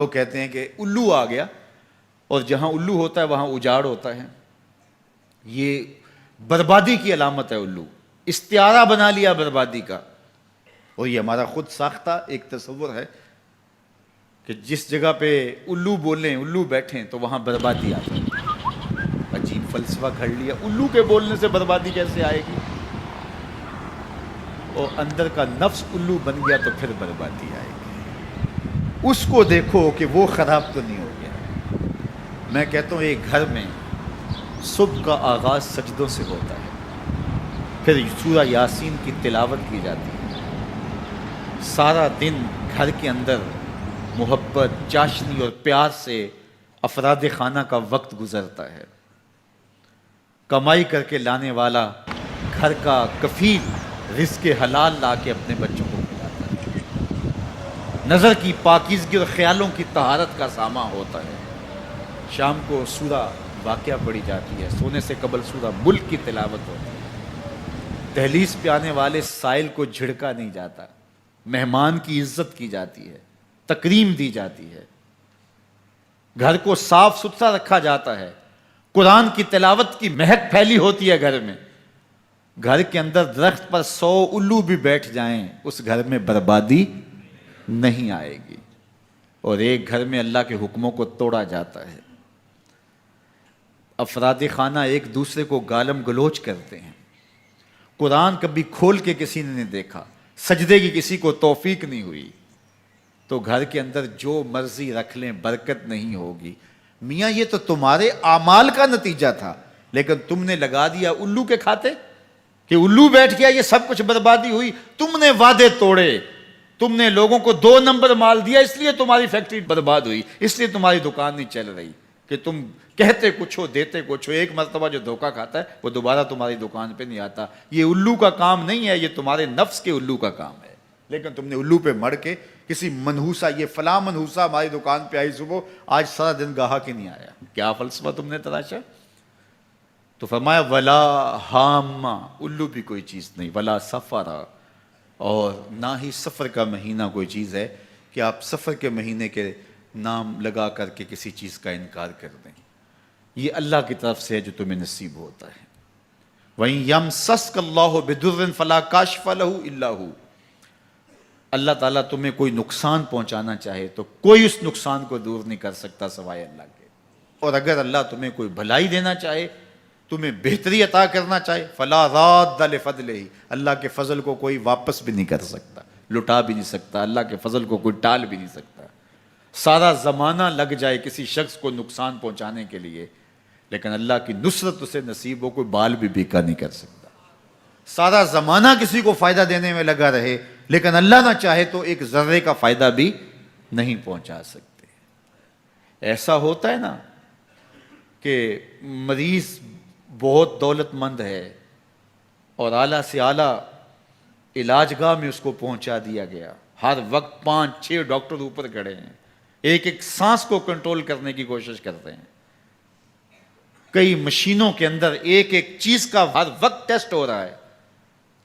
وہ کہتے ہیں کہ الو آ گیا، اور جہاں الو ہوتا ہے وہاں اجاڑ ہوتا ہے. یہ بربادی کی علامت ہے. الو استعارہ بنا لیا بربادی کا، اور یہ ہمارا خود ساختہ ایک تصور ہے کہ جس جگہ پہ الو بولیں، الو بیٹھیں تو وہاں بربادی آ جائے. عجیب فلسفہ گھڑ لیا، الو کے بولنے سے بربادی کیسے آئے گی؟ اور اندر کا نفس الو بن گیا تو پھر بربادی آئے گی. اس کو دیکھو کہ وہ خراب تو نہیں ہو گیا. میں کہتا ہوں ایک گھر میں صبح کا آغاز سجدوں سے ہوتا ہے، پھر سورہ یاسین کی تلاوت کی جاتی ہے. سارا دن گھر کے اندر محبت، چاشنی اور پیار سے افراد خانہ کا وقت گزرتا ہے. کمائی کر کے لانے والا گھر کا کفیل رزق حلال لا کے اپنے بچوں کو کھلاتا ہے. نظر کی پاکیزگی اور خیالوں کی طہارت کا سامان ہوتا ہے. شام کو سورہ واقعہ پڑھی جاتی ہے، سونے سے قبل سورہ ملک کی تلاوت ہوتی ہے. دہلیز پہ آنے والے سائل کو جھڑکا نہیں جاتا، مہمان کی عزت کی جاتی ہے، تکریم دی جاتی ہے. گھر کو صاف ستھرا رکھا جاتا ہے. قرآن کی تلاوت کی مہک پھیلی ہوتی ہے گھر میں. گھر کے اندر درخت پر 100 الو بھی بیٹھ جائیں اس گھر میں بربادی نہیں آئے گی. اور ایک گھر میں اللہ کے حکموں کو توڑا جاتا ہے. افراد خانہ ایک دوسرے کو گالم گلوچ کرتے ہیں. قرآن کبھی کھول کے کسی نے نہیں دیکھا، سجدے کی کسی کو توفیق نہیں ہوئی، تو گھر کے اندر جو مرضی رکھ لیں برکت نہیں ہوگی. میاں یہ تو تمہارے اعمال کا نتیجہ تھا، لیکن تم نے لگا دیا الو کے کھاتے کہ الو بیٹھ گیا، یہ سب کچھ بربادی ہوئی. تم نے وعدے توڑے، تم نے لوگوں کو 2 نمبر مال دیا، اس لیے تمہاری فیکٹری برباد ہوئی، اس لیے تمہاری دکان نہیں چل رہی. کہ تم کہتے کچھ ہو دیتے کچھ ہو. ایک مرتبہ جو دھوکہ کھاتا ہے وہ دوبارہ تمہاری دکان پہ نہیں آتا. یہ الو کا کام نہیں ہے، یہ تمہارے نفس کے الو کا کام ہے. لیکن تم نے الو پہ مڑ کے کسی منحوسہ، یہ فلاں منحوسہ ہماری دکان پہ آئی صبح، آج سارا دن گاہک ہی نہیں آیا. کیا فلسفہ تم نے تراشا؟ تو فرمایا ولا ہامہ، الو بھی کوئی چیز نہیں. ولا سفرا، اور نہ ہی سفر کا مہینہ کوئی چیز ہے کہ آپ سفر کے مہینے کے نام لگا کر کے کسی چیز کا انکار کر دیں. یہ اللہ کی طرف سے ہے جو تمہیں نصیب ہوتا ہے. وَإِن يَمْسَسْكَ اللَّهُ بِضُرٍّ فَلَا كَاشِفَ لَهُ إِلَّا هُوَ. اللہ تعالیٰ تمہیں کوئی نقصان پہنچانا چاہے تو کوئی اس نقصان کو دور نہیں کر سکتا سوائے اللہ کے. اور اگر اللہ تمہیں کوئی بھلائی دینا چاہے، تمہیں بہتری عطا کرنا چاہے، فَلَا رَادَّ لِفَضْلِهِ، اللہ کے فضل کو کوئی واپس بھی نہیں کر سکتا، لٹا بھی نہیں سکتا. اللہ کے فضل کو کوئی ٹال بھی نہیں سکتا. سارا زمانہ لگ جائے کسی شخص کو نقصان پہنچانے کے لیے، لیکن اللہ کی نصرت اسے نصیب ہو، کوئی بال بھی بیکا نہیں کر سکتا. سارا زمانہ کسی کو فائدہ دینے میں لگا رہے، لیکن اللہ نہ چاہے تو ایک ذرے کا فائدہ بھی نہیں پہنچا سکتے. ایسا ہوتا ہے نا کہ مریض بہت دولت مند ہے اور اعلیٰ سے اعلیٰ علاج گاہ میں اس کو پہنچا دیا گیا. ہر وقت 5-6 ڈاکٹر اوپر کھڑے ہیں، ایک ایک سانس کو کنٹرول کرنے کی کوشش کرتے ہیں. کئی مشینوں کے اندر ایک ایک چیز کا ہر وقت ٹیسٹ ہو رہا ہے،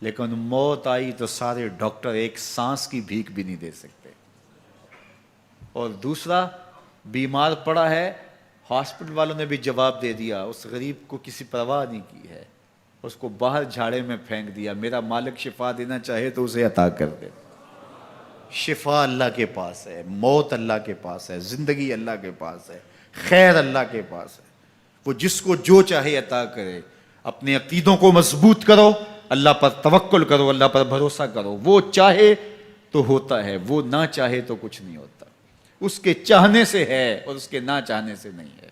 لیکن موت آئی تو سارے ڈاکٹر ایک سانس کی بھیک بھی نہیں دے سکتے. اور دوسرا بیمار پڑا ہے، ہاسپٹل والوں نے بھی جواب دے دیا، اس غریب کو کسی پرواہ نہیں کی ہے، اس کو باہر جھاڑے میں پھینک دیا. میرا مالک شفا دینا چاہے تو اسے عطا کر دے. شفا اللہ کے پاس ہے، موت اللہ کے پاس ہے، زندگی اللہ کے پاس ہے، خیر اللہ کے پاس ہے. وہ جس کو جو چاہے عطا کرے. اپنے عقیدوں کو مضبوط کرو، اللہ پر توکل کرو، اللہ پر بھروسہ کرو. وہ چاہے تو ہوتا ہے، وہ نہ چاہے تو کچھ نہیں ہوتا. اس کے چاہنے سے ہے اور اس کے نہ چاہنے سے نہیں ہے.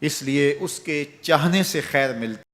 اس لیے اس کے چاہنے سے خیر ملتی